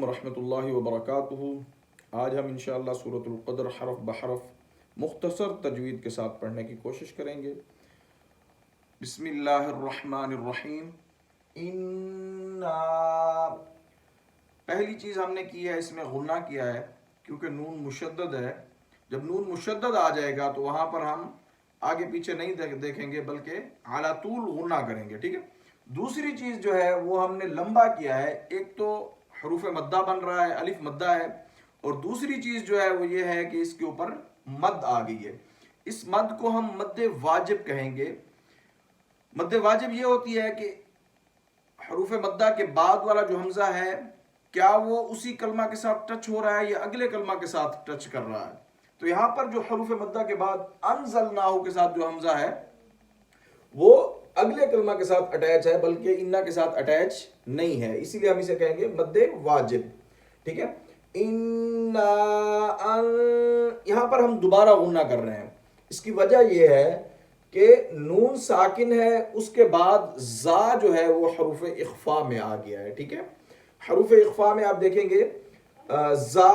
علیکم ورحمۃ اللہ وبرکاتہ۔ آج ہم انشاءاللہ سورۃ القدر حرف بحرف مختصر تجوید کے ساتھ پڑھنے کی کوشش کریں گے۔ بسم اللہ الرحمن الرحیم۔ پہلی چیز ہم نے کی ہے، اس میں غنہ کیا ہے کیونکہ نون مشدد ہے۔ جب نون مشدد آ جائے گا تو وہاں پر ہم آگے پیچھے نہیں دیکھیں گے بلکہ علی طول غنہ کریں گے، ٹھیک ہے۔ دوسری چیز جو ہے وہ ہم نے لمبا کیا ہے، ایک تو حروف مدہ بن رہا ہے، الف مدہ ہے، اور دوسری چیز جو ہے وہ یہ ہے کہ اس کے اوپر مد آ گئی ہے۔ اس مد کو ہم مد واجب کہیں گے۔ مد واجب یہ ہوتی ہے کہ حروف مدہ کے بعد والا جو حمزہ ہے کیا وہ اسی کلمہ کے ساتھ ٹچ ہو رہا ہے یا اگلے کلمہ کے ساتھ ٹچ کر رہا ہے۔ تو یہاں پر جو حروف مدہ کے بعد انزلناہ کے ساتھ جو حمزہ ہے وہ اگلے کلمہ کے ساتھ اٹیچ ہے، بلکہ انا کے ساتھ اٹیچ نہیں ہے، اسی لیے ہم اسے کہیں گے مد واجب، ٹھیک ہے۔ یہاں پر ہم دوبارہ غنہ کر رہے ہیں۔ اس کی وجہ یہ ہے کہ نون ساکن ہے، اس کے بعد زا جو ہے وہ حروف اخفا میں آ گیا ہے، ٹھیک ہے۔ حروف اخفا میں آپ دیکھیں گے زا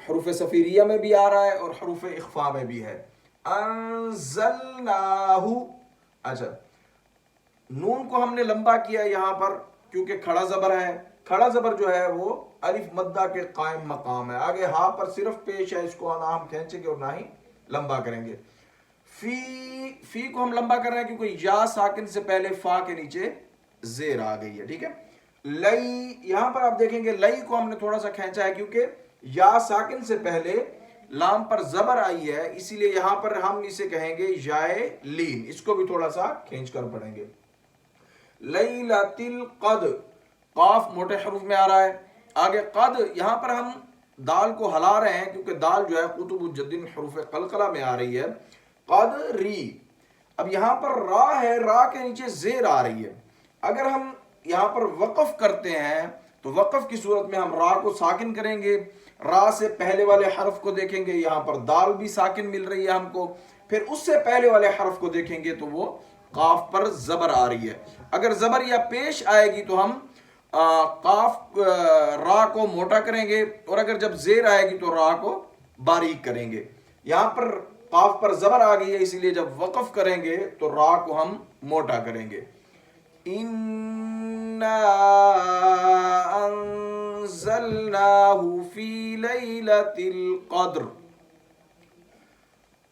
حروف صفیریہ میں بھی آ رہا ہے اور حروف اخفا میں بھی ہے۔ انزلناہ، اچھا نون کو ہم نے لمبا کیا یہاں پر کیونکہ کھڑا زبر ہے۔ کھڑا زبر جو ہے وہ الف مدہ کے قائم مقام ہے، آگے ہاں پر صرف پیش ہے، اس کو نہ ہم کھینچیں گے اور نہ ہی لمبا کریں گے۔ فی کو ہم لمبا کر رہے ہیں کیونکہ یا ساکن سے پہلے فا کے نیچے زیر آ گئی ہے، ٹھیک ہے۔ لئی، یہاں پر آپ دیکھیں گے لئی کو ہم نے تھوڑا سا کھینچا ہے کیونکہ یا ساکن سے پہلے لام پر زبر آئی ہے، اسی لیے یہاں پر ہم اسے کہیں گے یائے لین، اس کو بھی تھوڑا سا کھینچ کر پڑھیں گے۔ لیلۃ القدر، قاف موٹے حروف میں آ رہا ہے، آگے قد، یہاں پر ہم دال کو ہلا رہے ہیں کیونکہ دال جو ہے قطب الجدن حروف قلقلہ میں آ رہی ہے۔ قدری، اب یہاں پر را ہے، را کے نیچے زیر آ رہی ہے۔ اگر ہم یہاں پر وقف کرتے ہیں تو وقف کی صورت میں ہم را کو ساکن کریں گے، را سے پہلے والے حرف کو دیکھیں گے، یہاں پر دال بھی ساکن مل رہی ہے ہم کو، پھر اس سے پہلے والے حرف کو دیکھیں گے تو وہ قاف پر زبر آ رہی ہے۔ اگر زبر یا پیش آئے گی تو ہم قاف را کو موٹا کریں گے، اور اگر جب زیر آئے گی تو را کو باریک کریں گے۔ یہاں پر قاف پر زبر آ گئی ہے، اسی لیے جب وقف کریں گے تو را کو ہم موٹا کریں گے۔ اِنَّا انزلناہ فی لیلۃ القدر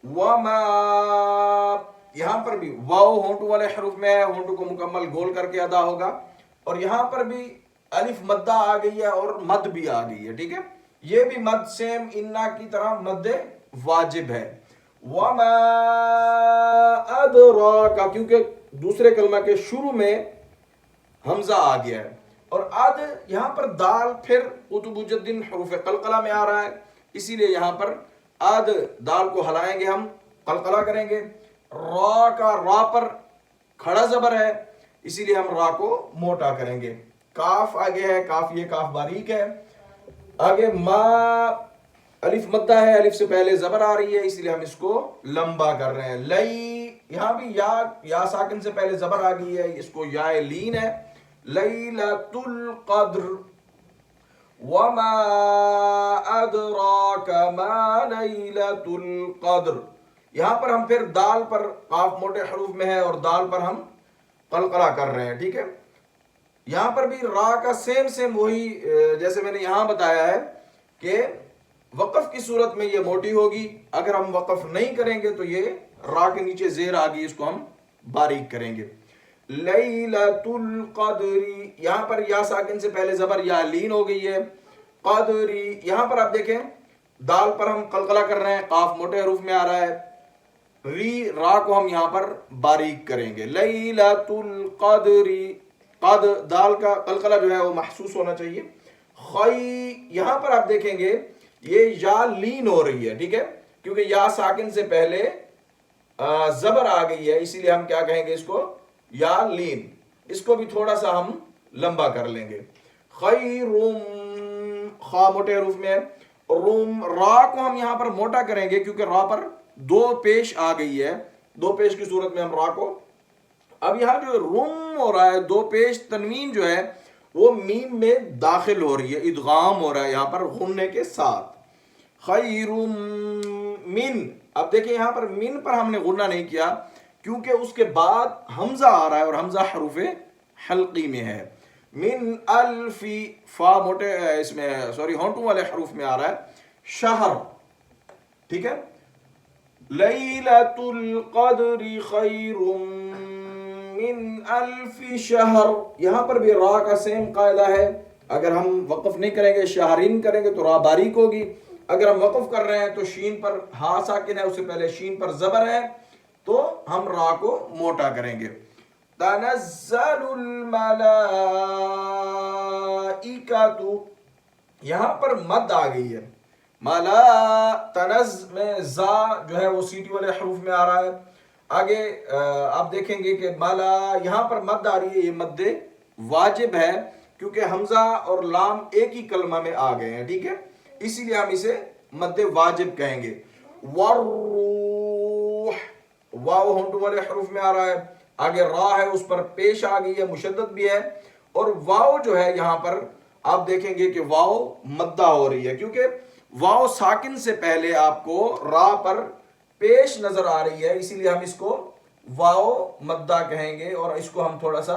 وما، یہاں پر بھی واو ہونٹو والے حروف میں ہے، ہونٹو کو مکمل گول کر کے ادا ہوگا، اور یہاں پر بھی الف مدہ آ گئی ہے اور مد بھی آ گئی ہے، ٹھیک ہے۔ یہ بھی مد سیم انا کی طرح مد واجب ہے۔ وما ادراک، کیونکہ دوسرے کلمہ کے شروع میں حمزہ آ گیا ہے، اور اد یہاں پر دال پھر قطب الجدن حروف قلقلہ میں آ رہا ہے، اسی لیے یہاں پر اد دال کو ہلائیں گے، ہم قلقلہ کریں گے۔ را کا را پر کھڑا زبر ہے، اسی لیے ہم را کو موٹا کریں گے۔ کاف آگے ہے، کاف یہ کاف باریک ہے۔ آگے ما، الف مدہ ہے، الف سے پہلے زبر آ رہی ہے، اسی لیے ہم اس کو لمبا کر رہے ہیں۔ لئی، یہاں بھی یا ساکن سے پہلے زبر آ گئی ہے، اس کو یا لین ہے۔ لیلۃ القدر وما ادراک ما لیلۃ القدر، یہاں پر ہم پھر دال پر قاف موٹے حروف میں ہے اور دال پر ہم قلقلہ کر رہے ہیں، ٹھیک ہے۔ یہاں پر بھی را کا سیم وہی جیسے میں نے یہاں بتایا ہے کہ وقف کی صورت میں یہ موٹی ہوگی، اگر ہم وقف نہیں کریں گے تو یہ را کے نیچے زیر آ گئی، اس کو ہم باریک کریں گے۔ لیلۃ القدر، یہاں پر یا ساکن سے پہلے زبر یا لین ہو گئی ہے۔ قدری، یہاں پر آپ دیکھیں دال پر ہم قلقلہ کر رہے ہیں، قاف موٹے حروف میں آ رہا ہے، را کو ہم یہاں پر باریک کریں گے۔ لیلۃ القدر، قد دال کا قلقلہ جو ہے وہ محسوس ہونا چاہیے۔ خی، یہاں پر آپ دیکھیں گے یہ یا لین ہو رہی ہے، ٹھیک ہے، کیونکہ یا ساکن سے پہلے زبر آ گئی ہے، اسی لیے ہم کیا کہیں گے اس کو، یا لین، اس کو بھی تھوڑا سا ہم لمبا کر لیں گے۔ خیرم، خا موٹے حروف میں ہے، روم، را کو ہم یہاں پر موٹا کریں گے کیونکہ را پر دو پیش آ گئی ہے، دو پیش کی صورت میں ہم را کو، اب یہاں جو روم ہو رہا ہے، دو پیش تنوین جو ہے وہ میم میں داخل ہو رہی ہے، ادغام ہو رہا ہے یہاں پر غننے کے ساتھ. خیر من، اب دیکھیں یہاں پر من پر ہم نے غنہ نہیں کیا کیونکہ اس کے بعد حمزہ آ رہا ہے اور حمزہ حروف حلقی میں ہے. من الفی، فا موٹے اس میں سوری ہونٹوں والے حروف میں آ رہا ہے. شہر، ٹھیک ہے. لیلۃ القدر خیر من الف شہر، یہاں پر بھی را کا سیم قاعدہ ہے. اگر ہم وقف نہیں کریں گے، شہرین کریں گے تو را باریک ہوگی. اگر ہم وقف کر رہے ہیں تو شین پر ہا ساکن ہے، اس سے پہلے شین پر زبر ہے تو ہم را کو موٹا کریں گے. تنزل الملائکۃ، یہاں پر مد آ گئی ہے. ملا تنز میں زا جو ہے وہ سیٹی والے حروف میں آ رہا ہے. آگے آپ دیکھیں گے کہ مالا یہاں پر مد آ رہی ہے، یہ مد واجب ہے کیونکہ حمزہ اور لام ایک ہی کلمہ میں آ گئے ہیں، ٹھیک ہے، اسی لیے ہم اسے مد واجب کہیں گے. والروح، واو ہونٹوں والے حروف میں آ رہا ہے. آگے را ہے، اس پر پیش آ گئی ہے، مشدد بھی ہے. اور واو جو ہے یہاں پر آپ دیکھیں گے کہ واو مدہ ہو رہی ہے کیونکہ واو ساکن سے پہلے آپ کو را پر پیش نظر آ رہی ہے، اسی لیے ہم اس کو واو مدہ کہیں گے. اور اس کو ہم تھوڑا سا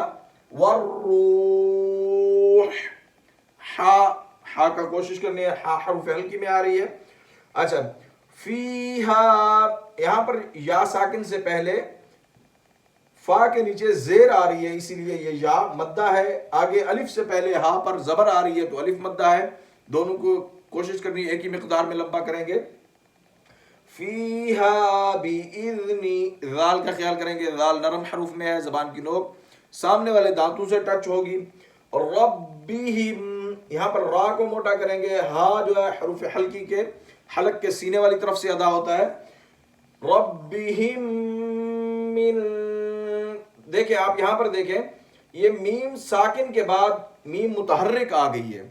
والروح، ہا کا کوشش کرنی ہے، ہا حروف ہلکی میں آ رہی ہے. اچھا، فیہا، یہاں پر یا ساکن سے پہلے فا کے نیچے زیر آ رہی ہے، اسی لیے یہ یا مدہ ہے. آگے الف سے پہلے ہا پر زبر آ رہی ہے تو الف مدہ ہے. دونوں کو کوشش کرنی ایک ہی مقدار میں لمبا کریں گے. فیہا بِإِذْنِ، ذال کا خیال کریں گے، ذال نرم حروف میں ہے، زبان کی نوک سامنے والے دانتوں سے ٹچ ہوگی. ربہم، یہاں پر را کو موٹا کریں گے. ہا جو ہے حروف حلقی کے حلق کے سینے والی طرف سے ادا ہوتا ہے. ربہم من، دیکھیں آپ یہاں پر دیکھیں یہ میم ساکن کے بعد میم متحرک آ گئی ہے،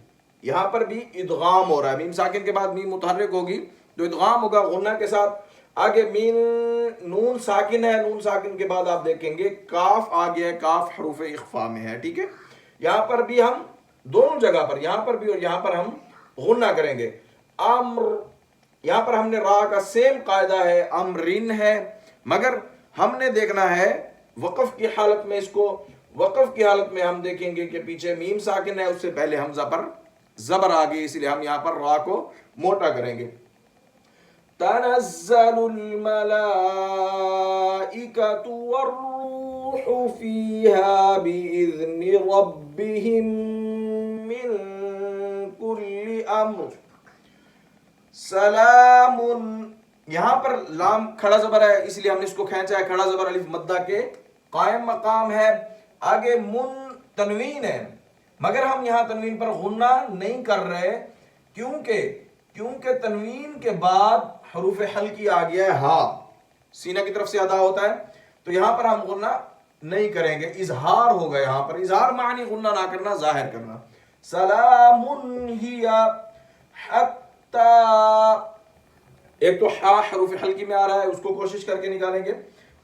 یہاں پر بھی ادغام ہو رہا ہے. میم ساکن کے بعد میم متحرک ہوگی تو ادغام ہوگا غنہ کے ساتھ. آگے مین نون ساکن ہے، نون ساکن کے بعد آپ دیکھیں گے کاف آ گیا ہے، کاف حروف اخفا میں ہے، ٹھیک ہے. یہاں پر بھی ہم دونوں جگہ پر، یہاں پر بھی اور یہاں پر ہم غنہ کریں گے. امر، یہاں پر ہم نے را کا سیم قاعدہ ہے، امرن ہے، مگر ہم نے دیکھنا ہے وقف کی حالت میں. اس کو وقف کی حالت میں ہم دیکھیں گے کہ پیچھے میم ساکن ہے، اس سے پہلے حمزہ پر زبر آ گئی، اسی لیے ہم یہاں پر را کو موٹا کریں گے. تنزل الملائکۃ والروح فیہا بإذن ربہم من کل امر سلام. یہاں پر لام کھڑا زبر ہے، اس لیے ہم نے اس کو کھینچا ہے، کھڑا زبر الف مدہ کے قائم مقام ہے. آگے من تنوین ہے، مگر ہم یہاں تنوین پر غنہ نہیں کر رہے کیونکہ تنوین کے بعد حروف حلقی آ گیا ہے، ہا سینہ کی طرف سے ادا ہوتا ہے، تو یہاں پر ہم غنہ نہیں کریں گے، اظہار ہوگا. یہاں پر اظہار معنی غنہ نہ کرنا، ظاہر کرنا. سلام ہی حتی، ایک تو ہا حروف حلقی میں آ رہا ہے، اس کو کوشش کر کے نکالیں گے.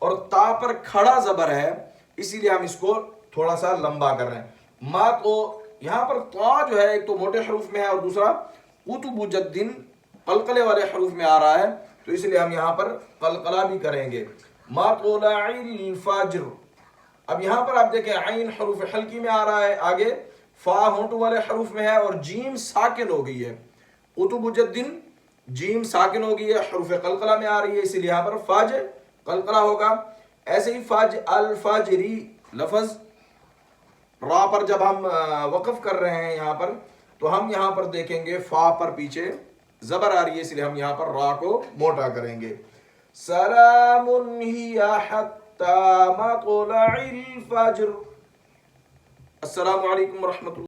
اور تا پر کھڑا زبر ہے، اسی لیے ہم اس کو تھوڑا سا لمبا کر رہے ہیں. ما، تو یہاں پر تا جو ہے ایک تو موٹے حروف میں ہے اور دوسرا قطب جدن قلقلے والے حروف میں آ رہا ہے، تو اس لیے ہم یہاں پر قلقلہ بھی کریں گے. مطلع الفجر، اب یہاں پر آپ دیکھیں عین حروف حلقی میں آ رہا ہے، آگے فا ہونٹوں والے حروف میں ہے اور جیم ساکن ہو گئی ہے. قطب جدن جیم ساکن ہو گئی ہے، حروف قلقلہ میں آ رہی ہے، اسی لیے یہاں پر فاج قلقلہ ہوگا. ایسے ہی فاج الفجری لفظ را پر جب ہم وقف کر رہے ہیں یہاں پر، تو ہم یہاں پر دیکھیں گے فا پر پیچھے زبر آ رہی ہے، اس لیے ہم یہاں پر را کو موٹا کریں گے. سلام ہی حتی مطلع الفجر. السلام علیکم ورحمۃ اللہ.